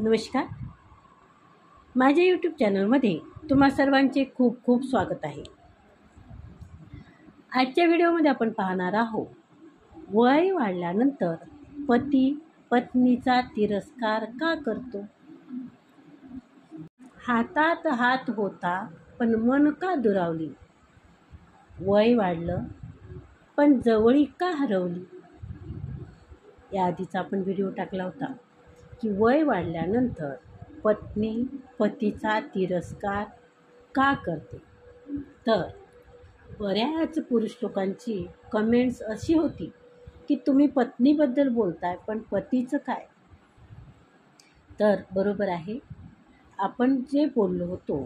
नमस्कार. माझ्या यूट्यूब चॅनलमध्ये तुम्हा सर्वांचे खूप खूप स्वागत आहे. आजच्या व्हिडिओमध्ये आपण पाहणार आहोत, वय वाढल्यानंतर पती पत्नीचा तिरस्कार का करतो? हातात हात होता पण मन का दुरावली? वय वाढलं पण जवळी का हरवली? याआधीचा आपण व्हिडिओ टाकला होता की वय वाढल्यानंतर पत्नी पतीचा तिरस्कार का करते. तर बऱ्याच पुरुष लोकांची कमेंट्स अशी होती की तुम्ही पत्नीबद्दल बोलताय पण पतीचं काय? तर बरोबर आहे, आपण जे बोललो होतो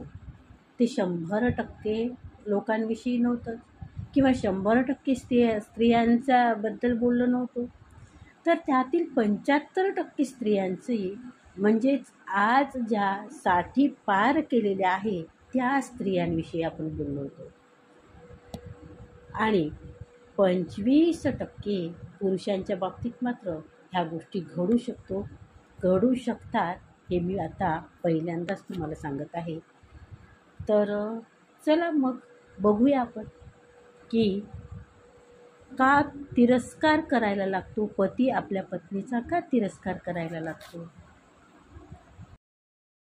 ते 100% लोकांविषयी नव्हतं किंवा 100% स्त्रियांच्याबद्दल बोललो नव्हतो. तर त्यातील 75% स्त्रियांची म्हणजेच आज ज्या 60 पार केलेल्या आहे त्या स्त्रियांविषयी आपण बोललो होतो. आणि 25% पुरुषांच्या बाबतीत मात्र ह्या गोष्टी घडू शकतात हे मी आता पहिल्यांदाच तुम्हाला सांगत आहे. तर चला मग बघूया आपण की का तिरस्कार करायला लागतो, पती आपल्या पत्नीचा का तिरस्कार करायला लागतो.